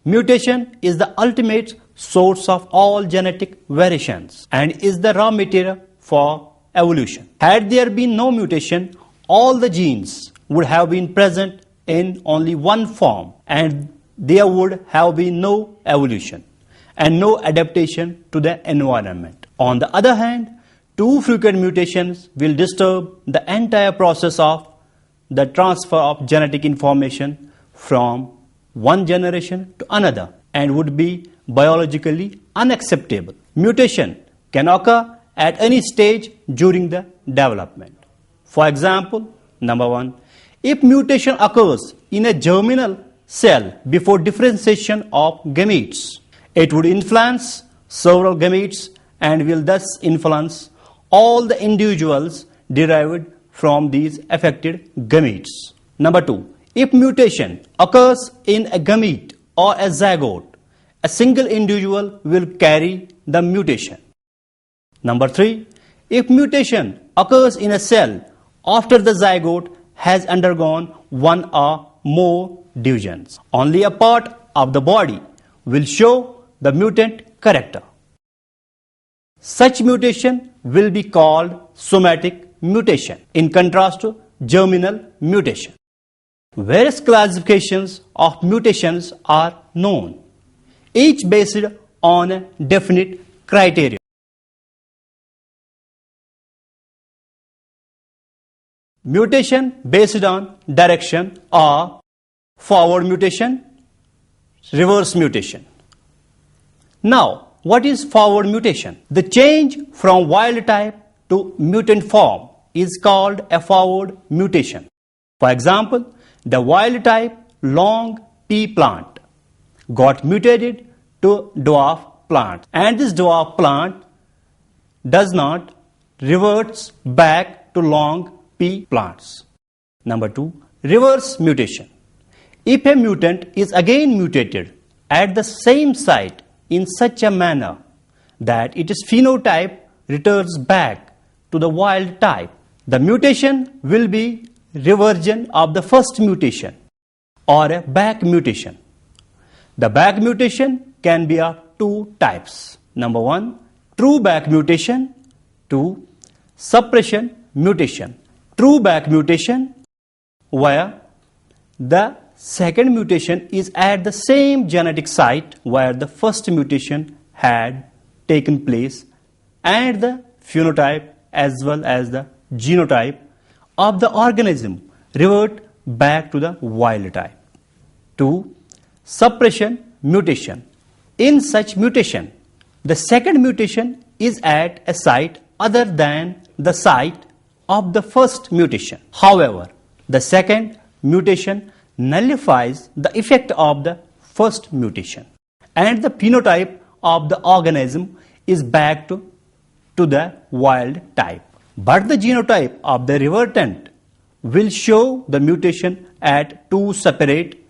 Mutation is the ultimate source of all genetic variations and is the raw material for evolution. Had there been no mutation, all the genes would have been present in only one form and there would have been no evolution and no adaptation to the environment. On the other hand, too frequent mutations will disturb the entire process of the transfer of genetic information from one generation to another and would be biologically unacceptable. Mutation can occur at any stage during the development. For example, number 1, if mutation occurs in a germinal cell before differentiation of gametes, it would influence several gametes and will thus influence all the individuals derived from these affected gametes. Number 2, if mutation occurs in a gamete or a zygote, a single individual will carry the mutation. Number 3, if mutation occurs in a cell after the zygote has undergone one or more divisions, only a part of the body will show the mutant character. Such mutation will be called somatic mutation, in contrast to germinal mutation. Various classifications of mutations are known, each based on a definite criteria. Mutation based on direction are forward mutation, reverse mutation. Now, what is forward mutation? The change from wild type to mutant form is called a forward mutation. For example, the wild type long pea plant got mutated to dwarf plant, and this dwarf plant does not reverts back to long pea plants. Number 2, reverse mutation. If a mutant is again mutated at the same site in such a manner that its phenotype returns back to the wild type, the mutation will be reversion of the first mutation or a back mutation. The back mutation can be of two types. Number 1, true back mutation. 2, suppression mutation. True back mutation, where the second mutation is at the same genetic site where the first mutation had taken place, and the phenotype as well as the genotype of the organism revert back to the wild type. 2, suppression mutation. In such mutation, the second mutation is at a site other than the site of the first mutation. However, the second mutation nullifies the effect of the first mutation, and the phenotype of the organism is back to the wild type. But the genotype of the revertant will show the mutation at two separate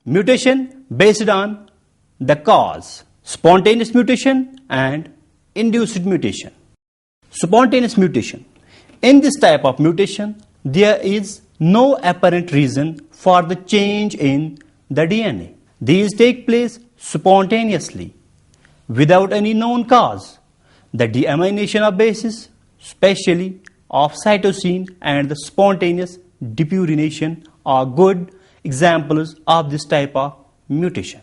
mutation based on the cause: spontaneous mutation and induced mutation. Spontaneous mutation. In this type of mutation, there is no apparent reason for the change in the DNA. These take place spontaneously, without any known cause. The deamination of bases, especially of cytosine, and the spontaneous depurination are good examples of this type of mutation.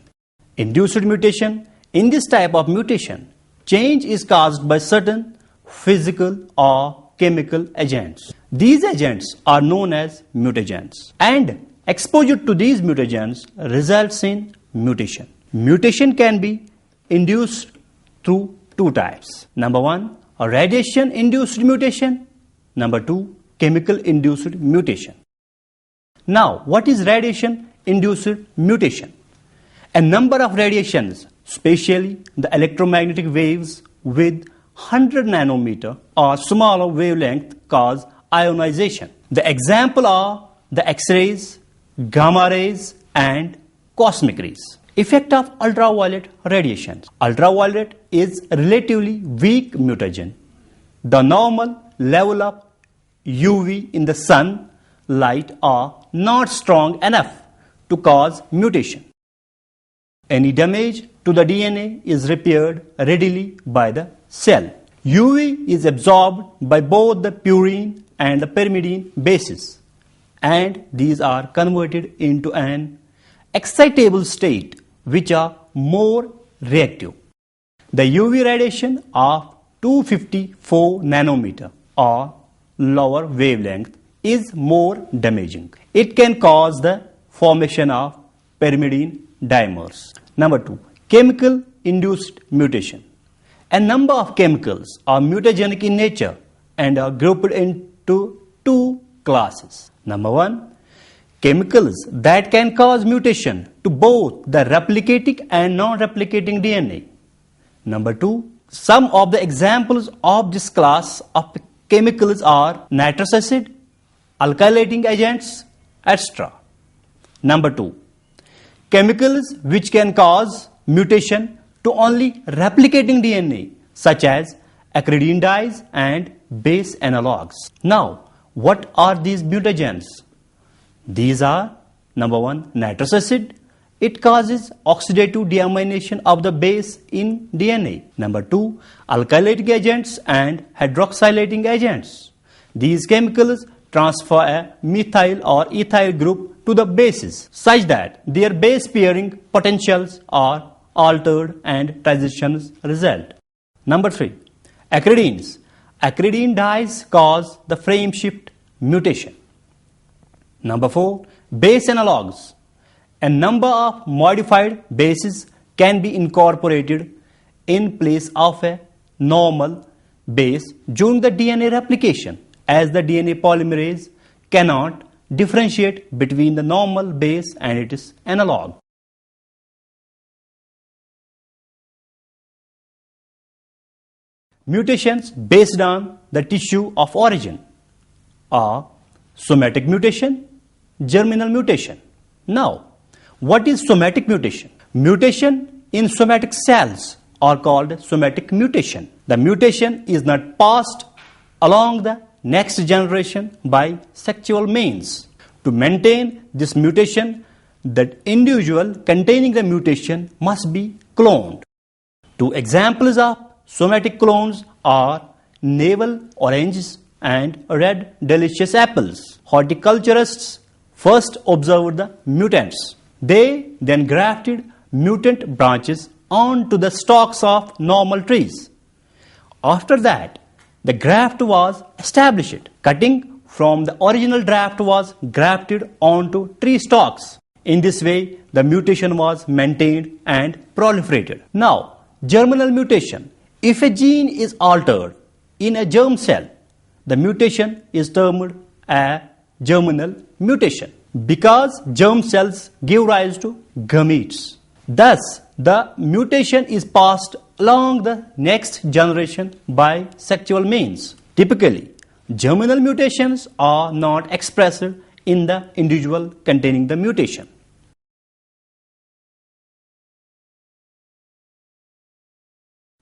Induced mutation. In this type of mutation, change is caused by certain physical or chemical agents. These agents are known as mutagens, and exposure to these mutagens results in mutation. Mutation can be induced through two types. Number 1, a radiation-induced mutation. Number 2, chemical-induced mutation. Now, what is radiation-induced mutation? A number of radiations, especially the electromagnetic waves with 100 nanometer or smaller wavelength, cause ionization. The example are the X-rays, gamma rays, and cosmic rays. Effect of ultraviolet radiations. Ultraviolet is a relatively weak mutagen. The normal level of UV in the sun light are not strong enough to cause mutation. Any damage to the DNA is repaired readily by the cell. UV is absorbed by both the purine and the pyrimidine bases, and these are converted into an excitable state which are more reactive. The UV radiation of 254 nanometer or lower wavelength is more damaging. It can cause the formation of pyrimidine dimers. Number 2. Chemical induced mutation. A number of chemicals are mutagenic in nature and are grouped into two classes. Number 1. Chemicals that can cause mutation to both the replicating and non-replicating DNA. Number 2. Some of the examples of this class of chemicals are nitrous acid, alkylating agents, etc. Number 2. Chemicals which can cause mutation to only replicating DNA, such as acridine dyes and base analogues. Now, what are these mutagens? These are, number 1, nitrous acid. It causes oxidative deamination of the base in DNA. Number 2, alkylating agents and hydroxylating agents. These chemicals transfer a methyl or ethyl group to the bases such that their base pairing potentials are altered and transitions result. Number 3. Acridines. Acridine dyes cause the frame shift mutation. Number 4. Base analogues. A number of modified bases can be incorporated in place of a normal base during the DNA replication, as the DNA polymerase cannot differentiate between the normal base and its analog. Mutations based on the tissue of origin are somatic mutation, germinal mutation. Now, what is somatic mutation? Mutation in somatic cells are called somatic mutation. The mutation is not passed along the next generation by sexual means. To maintain this mutation, the individual containing the mutation must be cloned. Two examples of somatic clones are navel oranges and red delicious apples. Horticulturists first observed the mutants. They then grafted mutant branches onto the stalks of normal trees. After that, the graft was established. Cutting from the original graft was grafted onto tree stalks. In this way, the mutation was maintained and proliferated. Now, germinal mutation. If a gene is altered in a germ cell, the mutation is termed a germinal mutation because germ cells give rise to gametes. Thus, the mutation is passed along the next generation by sexual means. Typically, germinal mutations are not expressed in the individual containing the mutation.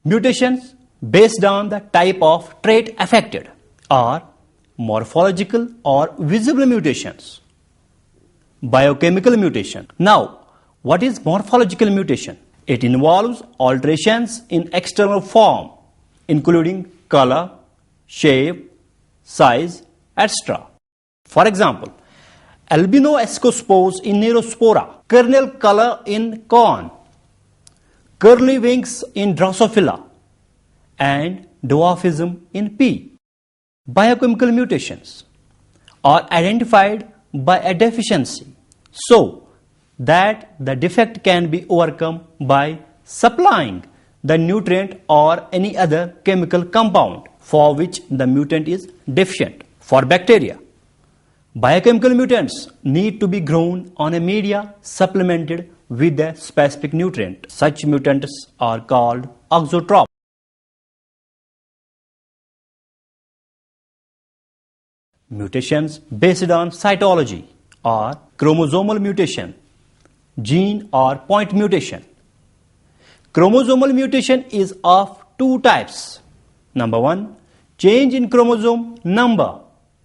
Mutations based on the type of trait affected are morphological or visible mutations, biochemical mutation. Now, what is morphological mutation? It involves alterations in external form, including color, shape, size, etc. For example, albino ascospores in Neurospora, kernel color in corn, curly wings in Drosophila, and dwarfism in pea. Biochemical mutations are identified by a deficiency so that the defect can be overcome by supplying the nutrient or any other chemical compound for which the mutant is deficient. For bacteria, biochemical mutants need to be grown on a media supplemented with a specific nutrient. Such mutants are called auxotroph. Mutations based on cytology are chromosomal mutation, gene or point mutation. Chromosomal mutation is of two types. Number 1, change in chromosome number,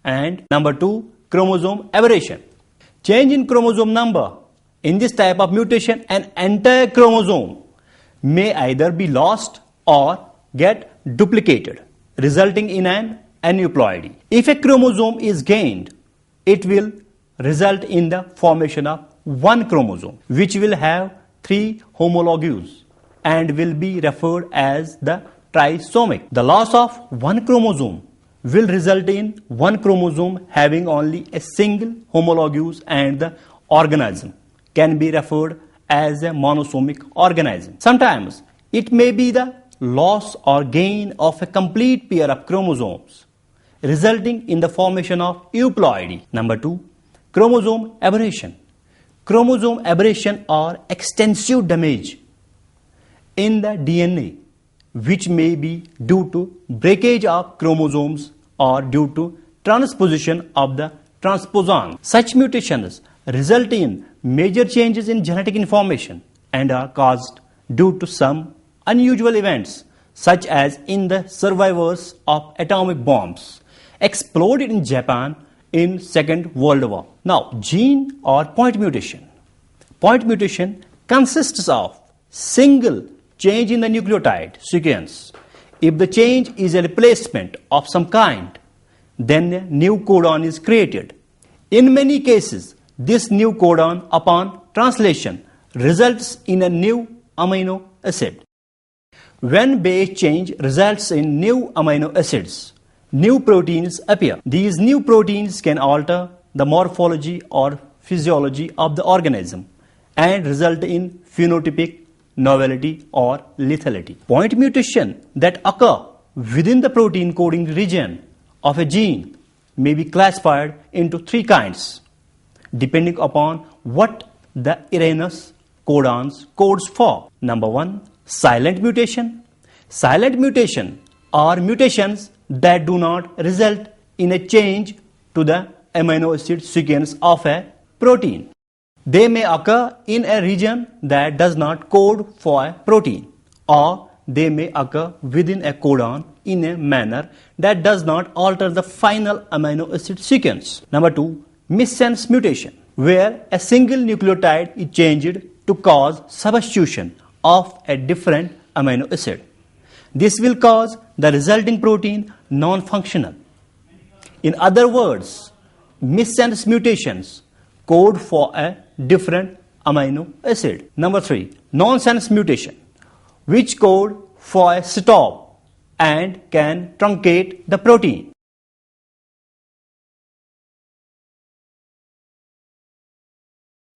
And number 2, chromosome aberration. Change in chromosome number. In this type of mutation, an entire chromosome may either be lost or get duplicated, resulting in an aneuploidy. If a chromosome is gained, it will result in the formation of one chromosome, which will have 3 homologues and will be referred as the trisomic. The loss of one chromosome will result in one chromosome having only a single homologous, and the organism can be referred as a monosomic organism. Sometimes it may be the loss or gain of a complete pair of chromosomes, resulting in the formation of euploidy. Number 2, chromosome aberration. Chromosome aberration or extensive damage in the DNA, which may be due to breakage of chromosomes or due to transposition of the transposon. Such mutations result in major changes in genetic information and are caused due to some unusual events, such as in the survivors of atomic bombs exploded in Japan in Second World War. Now, gene or point mutation. Point mutation consists of single change in the nucleotide sequence. If the change is a replacement of some kind, then a new codon is created. In many cases, this new codon upon translation results in a new amino acid. When base change results in new amino acids, new proteins appear. These new proteins can alter the morphology or physiology of the organism and result in phenotypic novelty or lethality. Point mutation that occur within the protein coding region of a gene may be classified into 3 kinds, depending upon what the erroneous codons codes for. Number 1, silent mutation. Silent mutation are mutations that do not result in a change to the amino acid sequence of a protein. They may occur in a region that does not code for a protein, or they may occur within a codon in a manner that does not alter the final amino acid sequence. Number 2, missense mutation, where a single nucleotide is changed to cause substitution of a different amino acid. This will cause the resulting protein non-functional. In other words, missense mutations code for a different amino acid. Number 3, nonsense mutation, which code for a stop and can truncate the protein.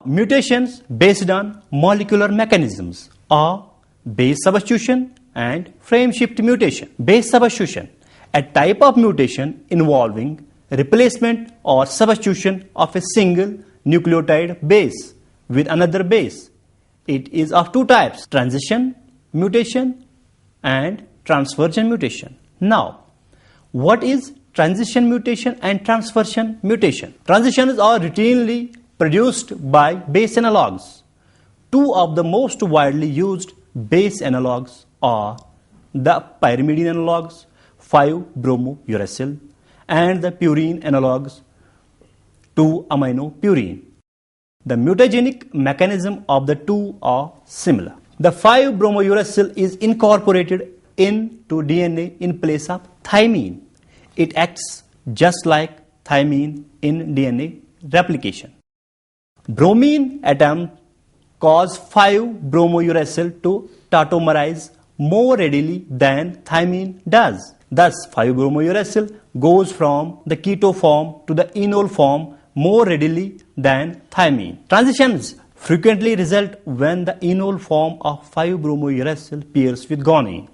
Mutations based on molecular mechanisms are base substitution and frame shift mutation. Base substitution, a type of mutation involving replacement or substitution of a single nucleotide base with another base. It is of 2 types: transition mutation and transversion mutation. Now, what is transition mutation and transversion mutation? Transitions are routinely produced by base analogues. 2 of the most widely used base analogues are the pyrimidine analogues 5-bromouracil and the purine analogues 2-aminopurine. The mutagenic mechanism of the 2 are similar. The 5-bromouracil is incorporated into DNA in place of thymine. It acts just like thymine in DNA replication. Bromine atoms cause 5-bromouracil to tautomerize more readily than thymine does. Thus, 5-bromouracil goes from the keto form to the enol form more readily than thymine. Transitions frequently result when the enol form of 5-bromouracil pairs with guanine.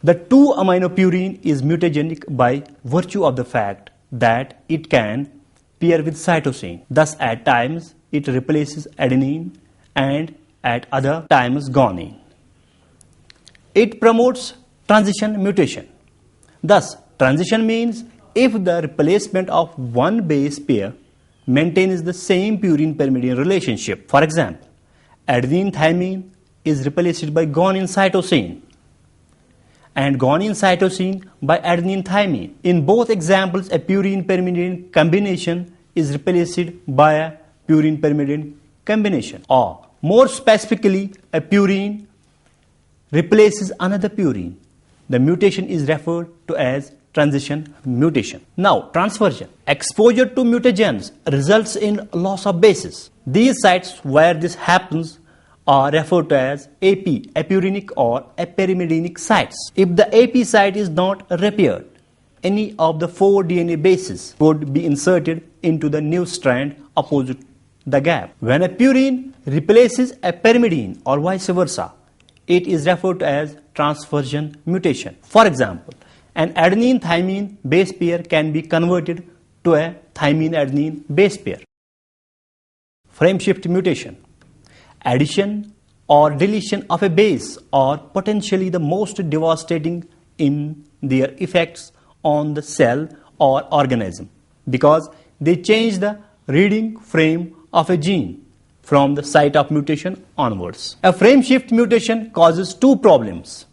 The 2-aminopurine is mutagenic by virtue of the fact that it can pair with cytosine. Thus, at times it replaces adenine and at other times guanine. It promotes transition mutation. Thus, transition means if the replacement of one base pair maintains the same purine-pyrimidine relationship. For example, adenine thymine is replaced by guanine cytosine, and guanine cytosine by adenine thymine. In both examples, a purine-pyrimidine combination is replaced by a purine-pyrimidine combination, or more specifically, a purine replaces another purine. The mutation is referred to as transition mutation. Now, transversion. Exposure to mutagens results in loss of bases. These sites where this happens are referred to as AP, apurinic or apyrimidinic sites. If the AP site is not repaired, any of the 4 DNA bases would be inserted into the new strand opposite the gap. When a purine replaces a pyrimidine or vice versa, it is referred to as transversion mutation. For example, an adenine thymine base pair can be converted to a thymine adenine base pair. Frame shift mutation. Addition or deletion of a base are potentially the most devastating in their effects on the cell or organism because they change the reading frame of a gene from the site of mutation onwards. A frame shift mutation causes 2 problems.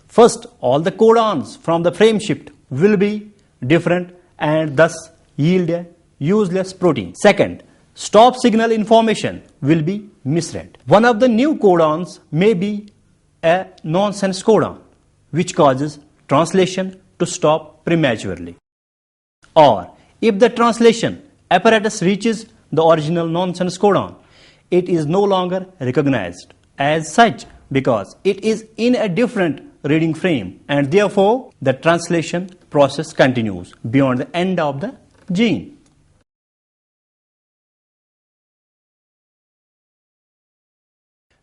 First, all the codons from the frame shift will be different and thus yield a useless protein. Second, stop signal information will be misread. One of the new codons may be a nonsense codon, which causes translation to stop prematurely. Or, if the translation apparatus reaches the original nonsense codon, it is no longer recognized as such because it is in a different reading frame and therefore the translation process continues beyond the end of the gene.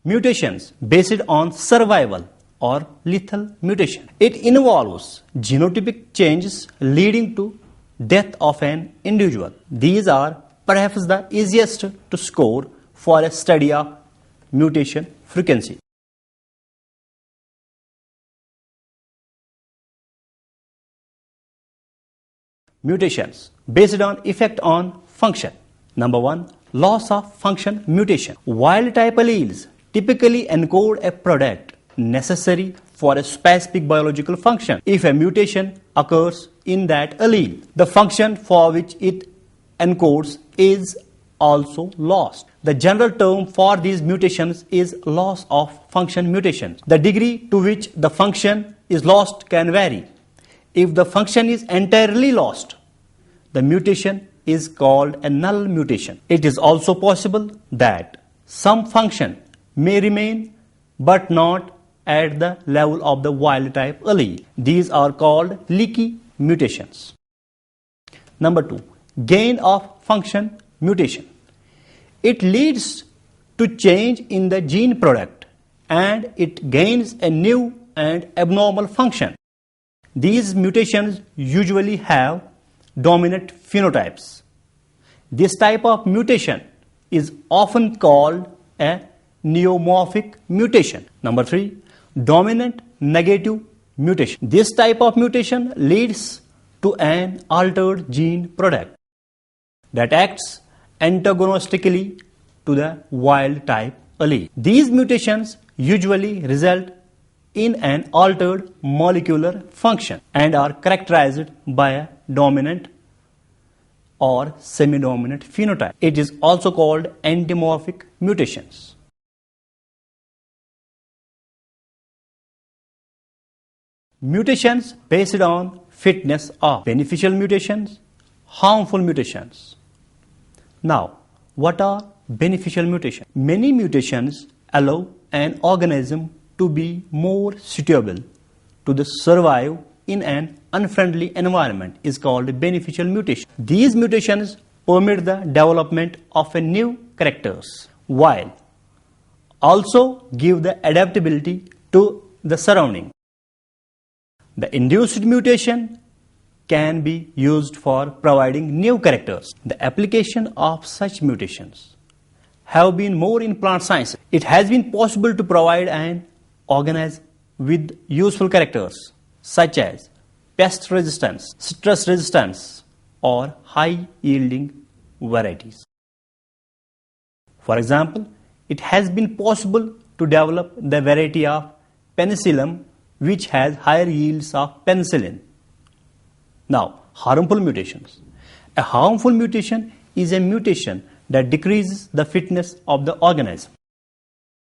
Mutations based on survival or lethal mutation. It involves genotypic changes leading to death of an individual. These are perhaps the easiest to score for a study of mutation frequency. Mutations based on effect on function. Number 1, loss of function mutation. Wild type alleles typically encode a product necessary for a specific biological function. If a mutation occurs in that allele, the function for which it encodes is also lost. The general term for these mutations is loss of function mutations. The degree to which the function is lost can vary. If the function is entirely lost, the mutation is called a null mutation. It is also possible that some function may remain but not at the level of the wild type allele. These are called leaky mutations. Number 2, gain of function mutation. It leads to change in the gene product and it gains a new and abnormal function. These mutations usually have dominant phenotypes. This type of mutation is often called a neomorphic mutation. Number 3, dominant negative mutation. This type of mutation leads to an altered gene product that acts antagonistically to the wild type allele. These mutations usually result in an altered molecular function and are characterized by a dominant or semi-dominant phenotype. It is also called endomorphic mutations. Mutations based on fitness are beneficial mutations, harmful mutations. Now, what are beneficial mutations? Many mutations allow an organism to be more suitable to the survive in an unfriendly environment is called beneficial mutation. These mutations permit the development of a new characters while also give the adaptability to the surrounding. The induced mutation can be used for providing new characters. The application of such mutations have been more in plant science. It has been possible to provide an organism with useful characters such as pest resistance, stress resistance, or high yielding varieties. For example, it has been possible to develop the variety of penicillium which has higher yields of penicillin. Now, harmful mutations. A harmful mutation is a mutation that decreases the fitness of the organism.